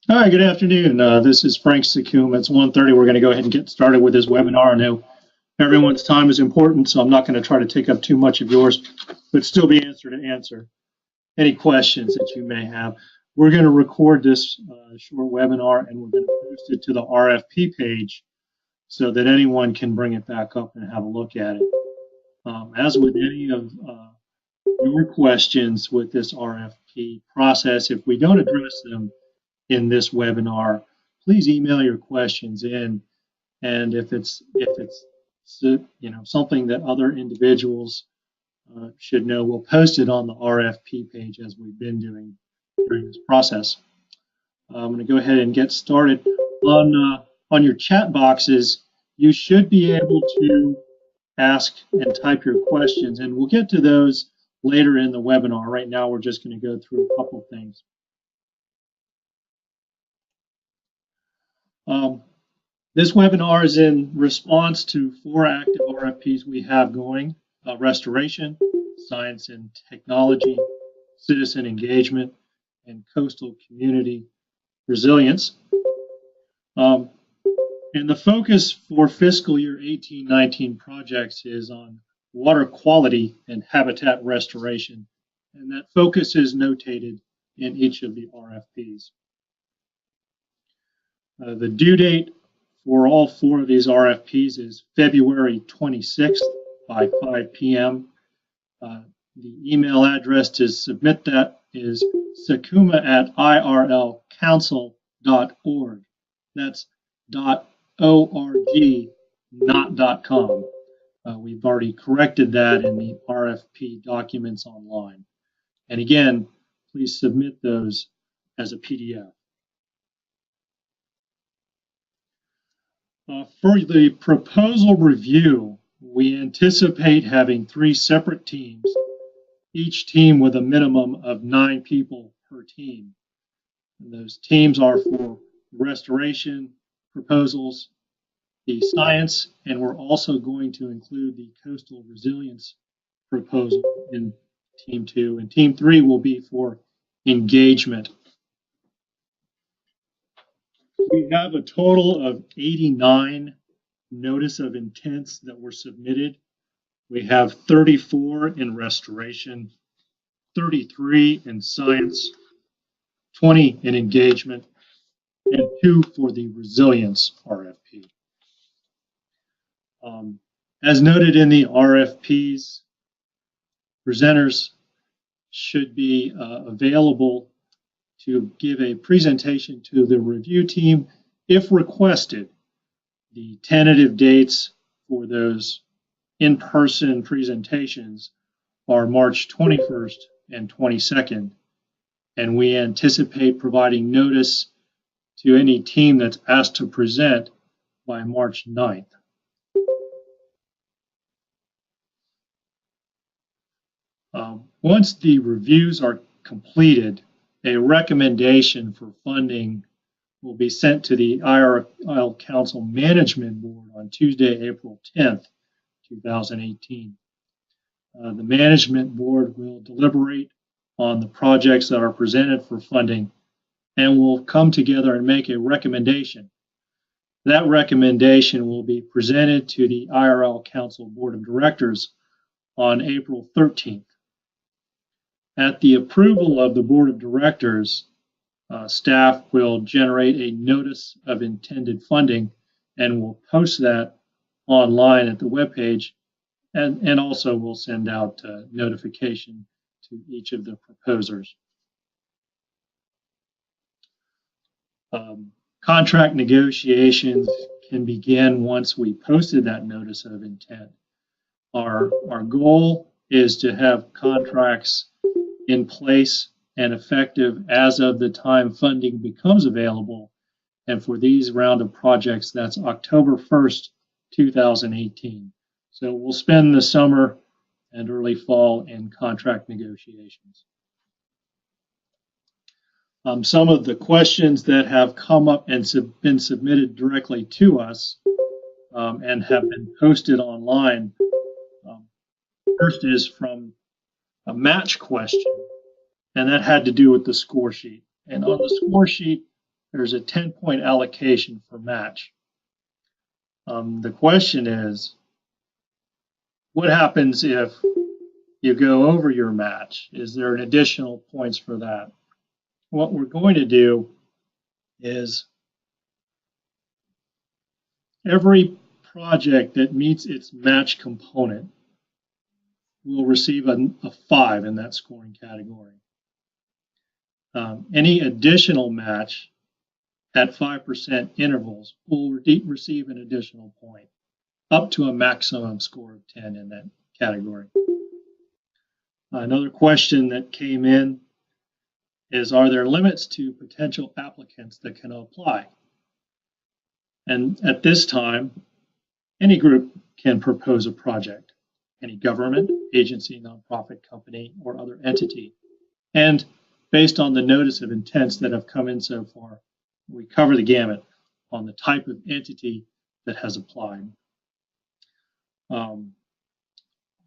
Hi, good afternoon. This is Frank Sakuma. It's 1:30. We're going to go ahead and get started with this webinar. I know everyone's time is important, so I'm not going to try to take up too much of yours, but still be answered to answer any questions that you may have. We're going to record this short webinar, and we're going to post it to the RFP page so that anyone can bring it back up and have a look at it. As with any of your questions with this RFP process, if we don't address them in this webinar, please email your questions in, and if it's something that other individuals should know, we'll post it on the RFP page as we've been doing during this process. I'm going to go ahead and get started. On your chat boxes, you should be able to ask and type your questions, and we'll get to those later in the webinar. Right now, we're just going to go through a couple things. This webinar is in response to 4 active RFPs we have going: restoration, science and technology, citizen engagement, and coastal community resilience. And the focus for fiscal year 18-19 projects is on water quality and habitat restoration, and that focus is notated in each of the RFPs. The due date for all 4 of these RFPs is February 26th by 5 p.m. The email address to submit that is sakuma@irlcouncil.org. That's .org, not .com. We've already corrected that in the RFP documents online. And again, please submit those as a PDF. For the proposal review, we anticipate having 3 separate teams, each team with a minimum of 9 people per team. And those teams are for restoration proposals, the science, and we're also going to include the coastal resilience proposal in Team 2. And Team 3 will be for engagement. We have a total of 89 notice of intents that were submitted. We have 34 in restoration, 33 in science, 20 in engagement, and 2 for the resilience RFP. As noted in the RFPs, presenters should be available to give a presentation to the review team if requested. The tentative dates for those in-person presentations are March 21st and 22nd, and we anticipate providing notice to any team that's asked to present by March 9th. Once the reviews are completed, a recommendation for funding will be sent to the IRL Council Management Board on Tuesday, April 10th, 2018. The Management Board will deliberate on the projects that are presented for funding and will come together and make a recommendation. That recommendation will be presented to the IRL Council Board of Directors on April 13th. At the approval of the Board of Directors, staff will generate a notice of intended funding and will post that online at the webpage, and also will send out notification to each of the proposers. Contract negotiations can begin once we posted that notice of intent. Our goal is to have contracts in place and effective as of the time funding becomes available. And for these round of projects, that's October 1st, 2018. So we'll spend the summer and early fall in contract negotiations. Some of the questions that have come up and been submitted directly to us and have been posted online. First is from a match question. and that had to do with the score sheet. And on the score sheet, there's a 10-point allocation for match. The question is, what happens if you go over your match? Is there an additional points for that? What we're going to do is every project that meets its match component will receive a 5 in that scoring category. Any additional match at 5% intervals will receive an additional point, up to a maximum score of 10 in that category. Another question that came in is, are there limits to potential applicants that can apply? And at this time, any group can propose a project, any government, agency, nonprofit, company, or other entity. And based on the notice of intents that have come in so far, we cover the gamut on the type of entity that has applied.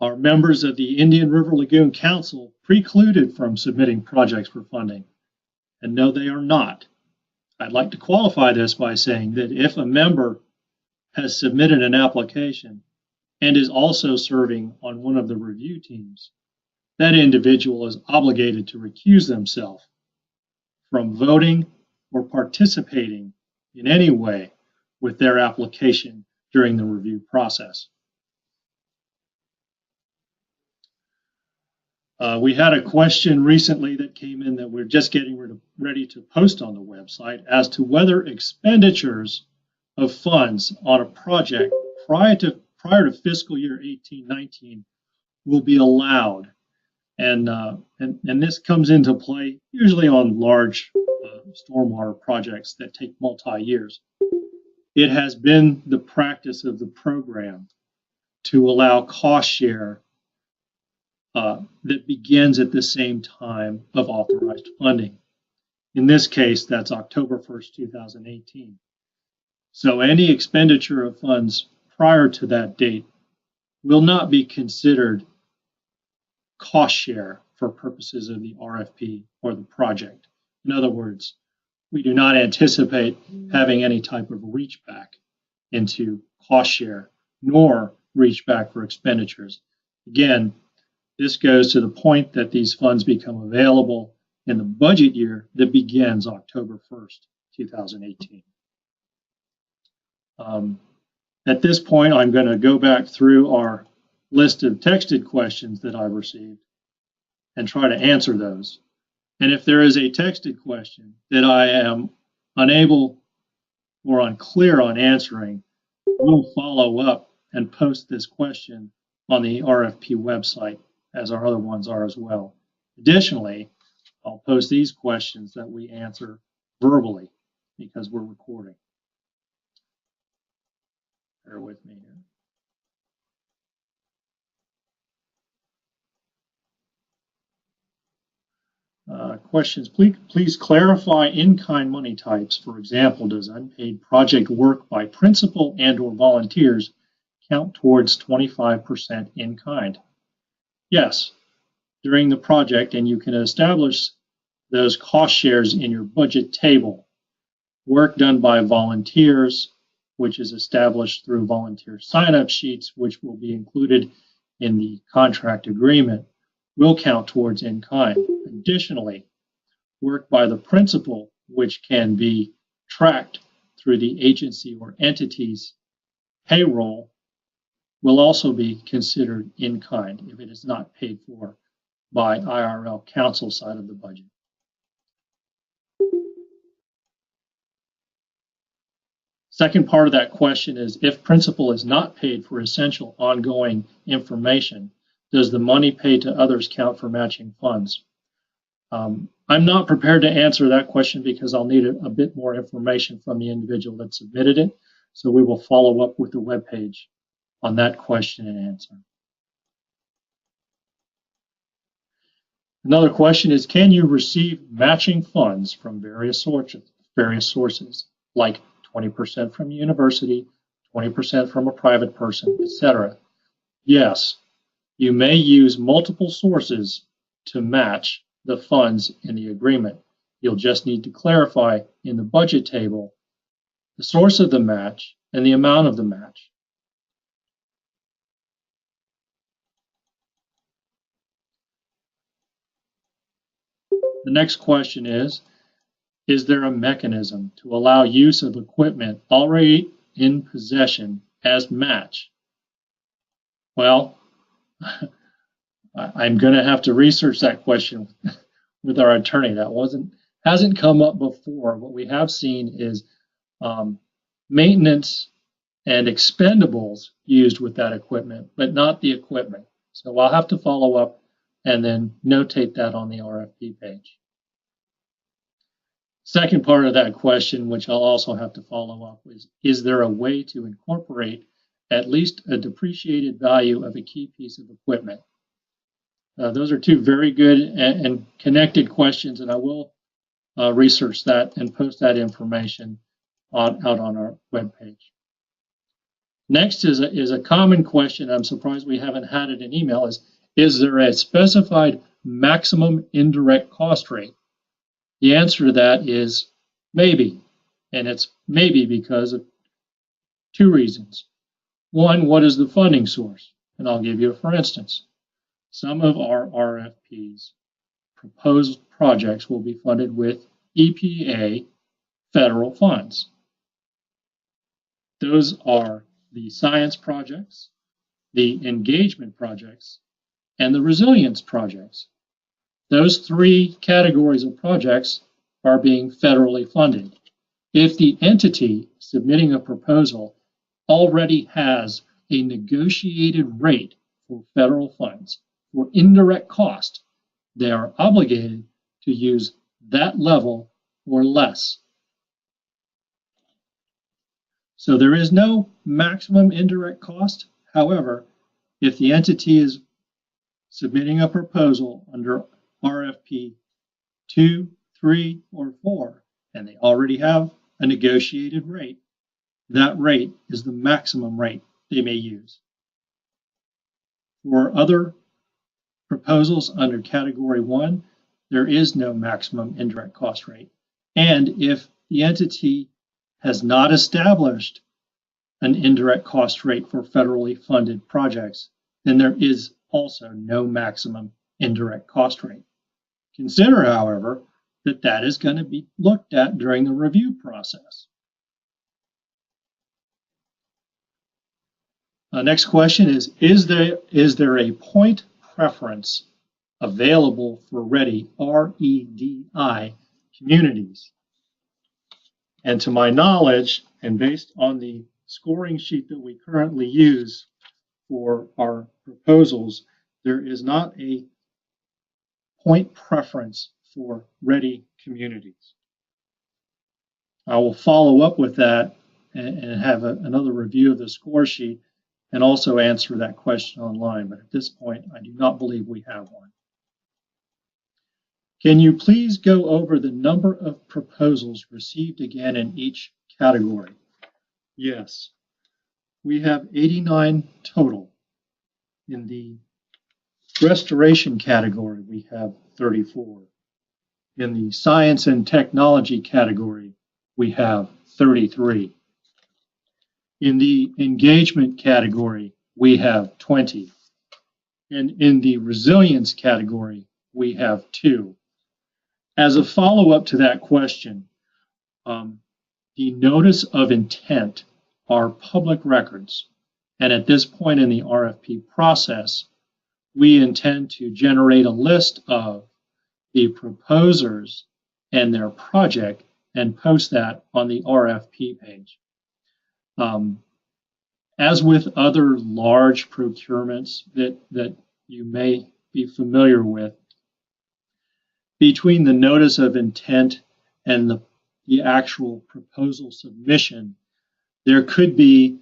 Are members of the Indian River Lagoon Council precluded from submitting projects for funding? And no, they are not. I'd like to qualify this by saying that if a member has submitted an application and is also serving on one of the review teams, that individual is obligated to recuse themselves from voting or participating in any way with their application during the review process. We had a question recently that came in that we're just getting ready to post on the website as to whether expenditures of funds on a project prior to fiscal year 18-19 will be allowed. And this comes into play usually on large stormwater projects that take multi-years. It has been the practice of the program to allow cost share that begins at the same time of authorized funding. In this case, that's October 1st, 2018. So any expenditure of funds prior to that date will not be considered cost share for purposes of the RFP or the project. In other words, we do not anticipate having any type of reach back into cost share, nor reach back for expenditures. Again, this goes to the point that these funds become available in the budget year that begins October 1st, 2018. At this point, I'm going to go back through our list of texted questions that I've received and try to answer those. And if there is a texted question that I am unable or unclear on answering, we'll follow up and post this question on the RFP website, as our other ones are as well. Additionally, I'll post these questions that we answer verbally because we're recording. Bear with me here. Questions, please clarify in-kind money types. For example, does unpaid project work by principal and/or volunteers count towards 25% in-kind? Yes, during the project, and you can establish those cost shares in your budget table. Work done by volunteers, which is established through volunteer sign-up sheets, which will be included in the contract agreement, will count towards in-kind. Additionally, work by the principal, which can be tracked through the agency or entity's payroll, will also be considered in kind if it is not paid for by IRL council side of the budget. Second part of that question is, if principal is not paid for essential ongoing information, does the money paid to others count for matching funds? I'm not prepared to answer that question because I'll need a bit more information from the individual that submitted it. So we will follow up with the webpage on that question and answer. Another question is, can you receive matching funds from various sources, like 20% from a university, 20% from a private person, etc.? Yes, you may use multiple sources to match the funds in the agreement. You'll just need to clarify in the budget table the source of the match and the amount of the match. The next question is there a mechanism to allow use of equipment already in possession as match? Well, I'm going to have to research that question with our attorney. That hasn't come up before. What we have seen is maintenance and expendables used with that equipment, but not the equipment. So I'll have to follow up and then notate that on the RFP page. Second part of that question, which I'll also have to follow up, is there a way to incorporate at least a depreciated value of a key piece of equipment? Those are two very good and connected questions, and I will research that and post that information out on our webpage. Next is a common question. I'm surprised we haven't had it in email. Is there a specified maximum indirect cost rate? The answer to that is maybe, and it's maybe because of two reasons. One, what is the funding source? And I'll give you a for instance. Some of our RFPs, proposed projects, will be funded with EPA federal funds. Those are the science projects, the engagement projects, and the resilience projects. Those three categories of projects are being federally funded. If the entity submitting a proposal already has a negotiated rate for federal funds for indirect cost, they are obligated to use that level or less. So there is no maximum indirect cost. However, if the entity is submitting a proposal under RFP 2, 3, or 4, and they already have a negotiated rate, that rate is the maximum rate they may use. For other proposals under Category 1, there is no maximum indirect cost rate. And if the entity has not established an indirect cost rate for federally funded projects, then there is also no maximum indirect cost rate. Consider, however, that is going to be looked at during the review process. Next question is there a point preference available for REDI, R-E-D-I, communities? And to my knowledge, and based on the scoring sheet that we currently use for our proposals, there is not a point preference for REDI communities. I will follow up with that and have another review of the score sheet and also answer that question online. But at this point, I do not believe we have one. Can you please go over the number of proposals received again in each category? Yes, we have 89 total. In the restoration category, we have 34. In the science and technology category, we have 33. In the engagement category, we have 20. And in the resilience category, we have 2. As a follow-up to that question, the notice of intent are public records. And at this point in the RFP process, we intend to generate a list of the proposers and their project and post that on the RFP page. As with other large procurements that you may be familiar with, between the notice of intent and the actual proposal submission, there could be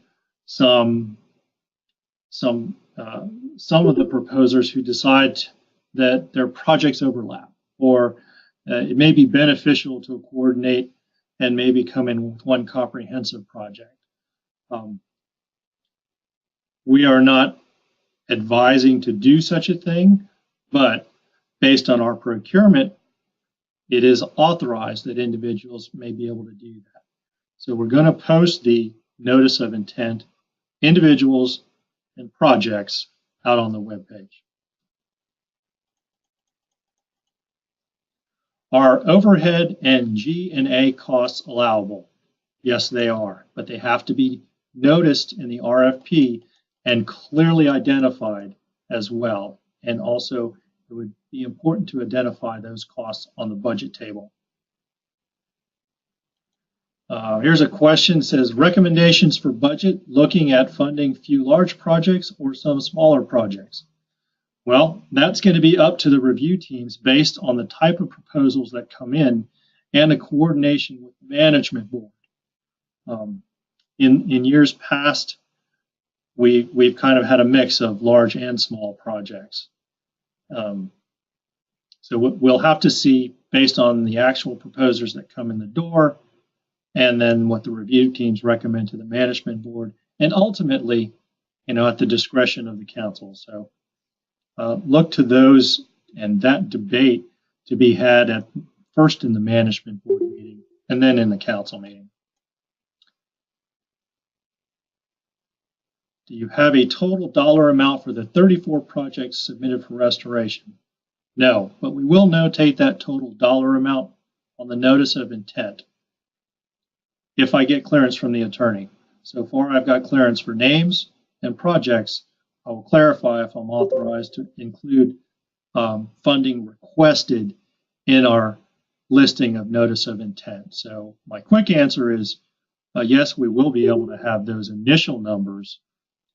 some of the proposers who decide that their projects overlap, or it may be beneficial to coordinate and maybe come in with one comprehensive project. We are not advising to do such a thing, but based on our procurement, it is authorized that individuals may be able to do that. So we're going to post the notice of intent, individuals and projects out on the webpage. Are overhead and G&A costs allowable? Yes, they are, but they have to be noticed in the RFP and clearly identified as well. And also, it would be important to identify those costs on the budget table. Here's a question, says recommendations for budget, looking at funding few large projects or some smaller projects. Well, that's going to be up to the review teams based on the type of proposals that come in and the coordination with the management board. In years past, we've kind of had a mix of large and small projects. So we'll have to see based on the actual proposers that come in the door, and then what the review teams recommend to the management board, and ultimately, at the discretion of the council. So look to those and that debate to be had at first in the management board meeting and then in the council meeting. Do you have a total dollar amount for the 34 projects submitted for restoration? No, but we will notate that total dollar amount on the notice of intent if I get clearance from the attorney. So far, I've got clearance for names and projects. I will clarify if I'm authorized to include funding requested in our listing of notice of intent. So my quick answer is yes, we will be able to have those initial numbers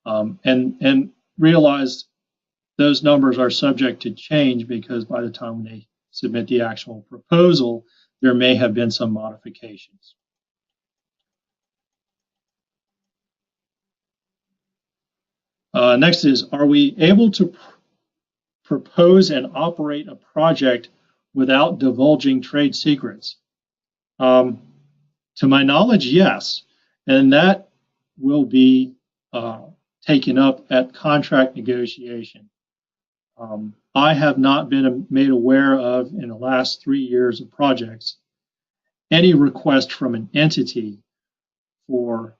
and realize those numbers are subject to change because by the time they submit the actual proposal, there may have been some modifications. Next is, are we able to propose and operate a project without divulging trade secrets? To my knowledge, yes, and that will be taken up at contract negotiation. I have not been made aware of, in the last 3 years of projects, any request from an entity for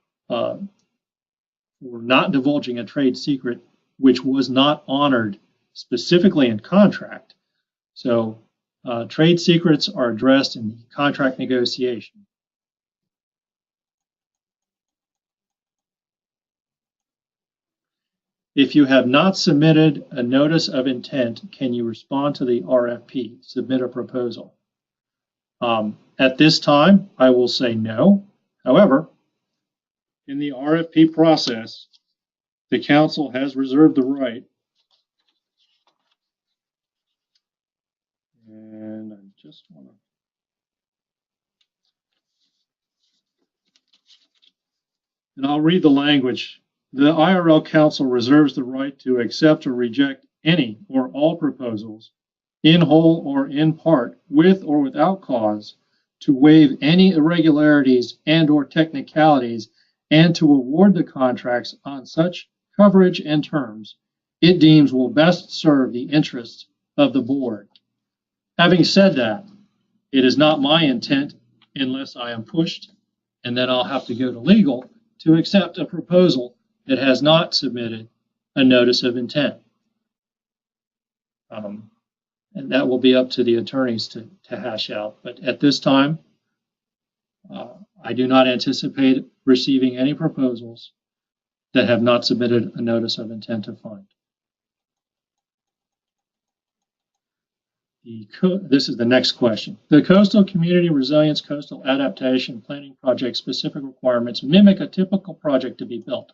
not divulging a trade secret which was not honored specifically in contract. So trade secrets are addressed in the contract negotiation. If you have not submitted a notice of intent, can you respond to the RFP, submit a proposal? At this time, I will say no. However, in the RFP process, the council has reserved the right, and I just want to, and I'll read the language. The IRL Council reserves the right to accept or reject any or all proposals, in whole or in part, with or without cause, to waive any irregularities and or technicalities, and to award the contracts on such coverage and terms it deems will best serve the interests of the board. Having said that, it is not my intent, unless I am pushed, and then I'll have to go to legal, to accept a proposal that has not submitted a notice of intent. And that will be up to the attorneys to hash out. But at this time, I do not anticipate receiving any proposals that have not submitted a notice of intent to fund. This is the next question. The Coastal Community Resilience Coastal Adaptation Planning Project specific requirements mimic a typical project to be built.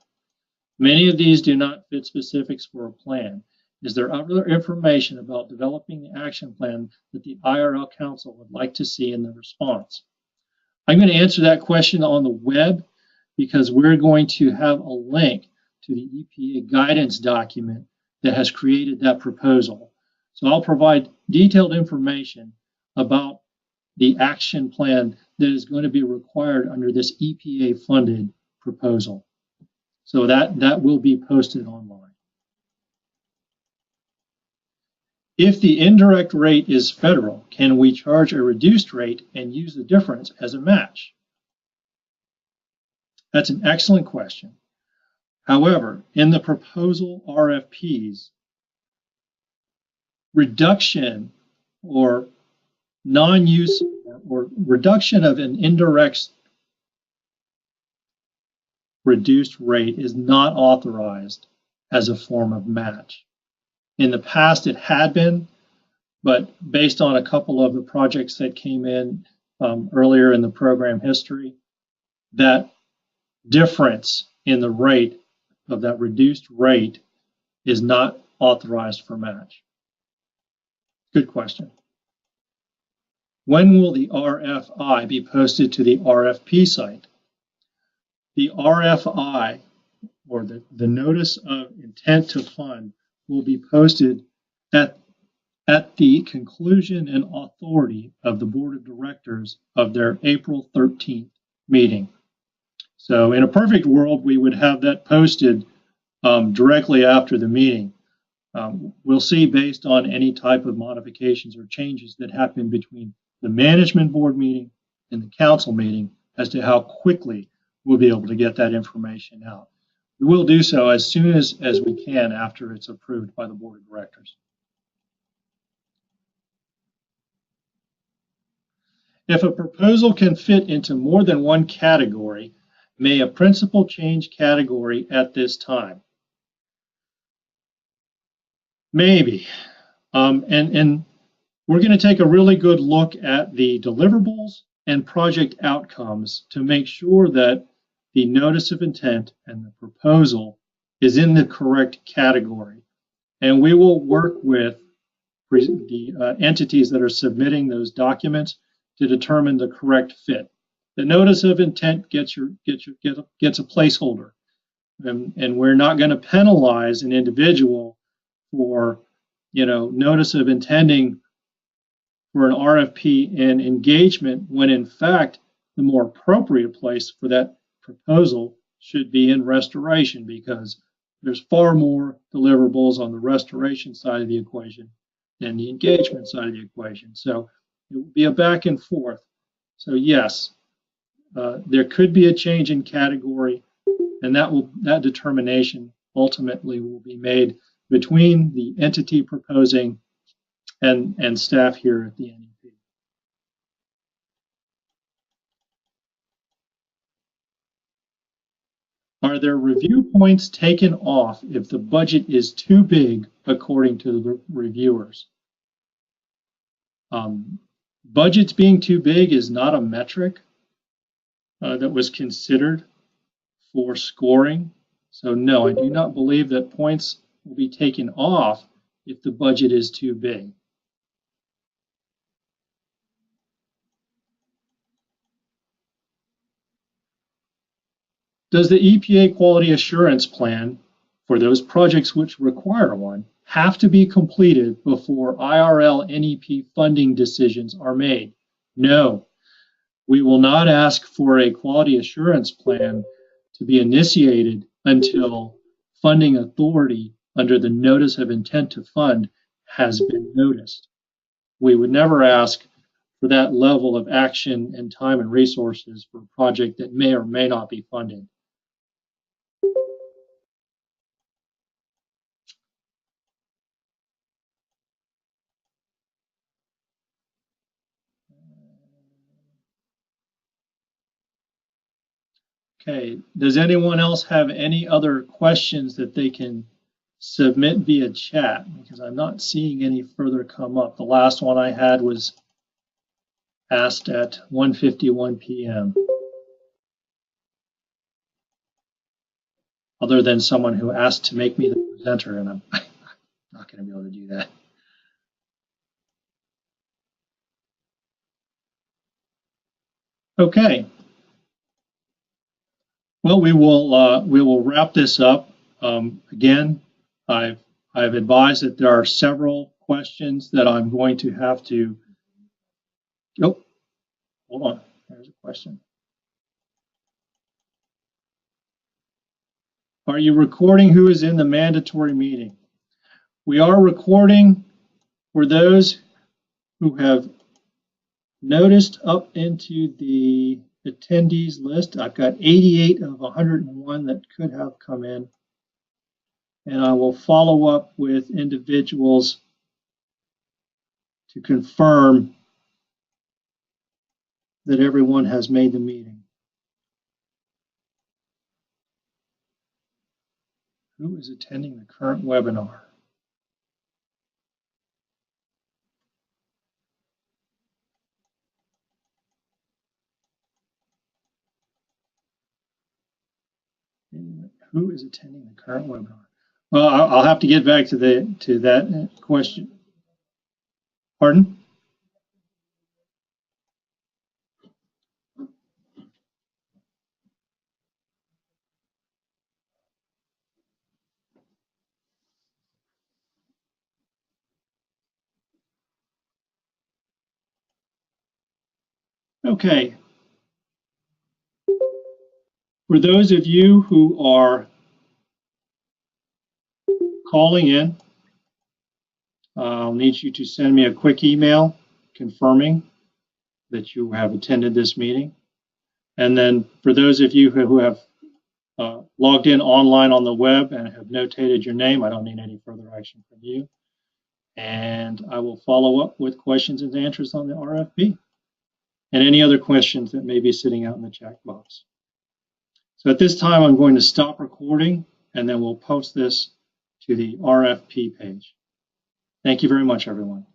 Many of these do not fit specifics for a plan. Is there other information about developing the action plan that the IRL Council would like to see in the response? I'm going to answer that question on the web because we're going to have a link to the EPA guidance document that has created that proposal. So I'll provide detailed information about the action plan that is going to be required under this EPA-funded proposal. So that will be posted online. If the indirect rate is federal, can we charge a reduced rate and use the difference as a match? That's an excellent question. However, in the proposal RFPs, reduction or non-use or reduction of an indirect reduced rate is not authorized as a form of match. In the past, it had been, but based on a couple of the projects that came in earlier in the program history, that difference in the rate of that reduced rate is not authorized for match. Good question. When will the RFI be posted to the RFP site? The RFI, or the Notice of Intent to Fund, will be posted at the conclusion and authority of the Board of Directors of their April 13th meeting. So in a perfect world, we would have that posted directly after the meeting. We'll see based on any type of modifications or changes that happen between the management board meeting and the council meeting as to how quickly we'll be able to get that information out. We will do so as soon as we can after it's approved by the Board of Directors. If a proposal can fit into more than one category, may a principal change category at this time? Maybe. And we're going to take a really good look at the deliverables and project outcomes to make sure that the notice of intent and the proposal is in the correct category. And we will work with the entities that are submitting those documents to determine the correct fit. The notice of intent gets a placeholder, and we're not going to penalize an individual for, notice of intending for an RFP and engagement when in fact the more appropriate place for that proposal should be in restoration, because there's far more deliverables on the restoration side of the equation than the engagement side of the equation. So it will be a back and forth. So yes, there could be a change in category, and that determination ultimately will be made between the entity proposing and staff here at the NEP. Are there review points taken off if the budget is too big according to the reviewers? Budgets being too big is not a metric that was considered for scoring. So no, I do not believe that points will be taken off if the budget is too big. Does the EPA quality assurance plan for those projects which require one have to be completed before IRLNEP funding decisions are made? No, we will not ask for a quality assurance plan to be initiated until funding authority under the Notice of Intent to Fund has been noticed. We would never ask for that level of action and time and resources for a project that may or may not be funded. Okay, does anyone else have any other questions that they can submit via chat? Because I'm not seeing any further come up. The last one I had was asked at 1:51 p.m. Other than someone who asked to make me the presenter, and I'm not going to be able to do that. Okay. Well, we will wrap this up. Again, I've advised that there are several questions that I'm going to have to. Oh, hold on. There's a question. Are you recording who is in the mandatory meeting? We are recording For those who have noticed up into the attendees list, I've got 88 of 101 that could have come in. And I will follow up with individuals to confirm that everyone has made the meeting. Who is attending the current webinar? Who is attending the current webinar? Well, I'll have to get back to that question. Pardon? Okay. For those of you who are calling in, I'll need you to send me a quick email confirming that you have attended this meeting. And then for those of you who have logged in online on the web and have notated your name, I don't need any further action from you. And I will follow up with questions and answers on the RFP and any other questions that may be sitting out in the chat box. So at this time, I'm going to stop recording, and then we'll post this to the RFP page. Thank you very much, everyone.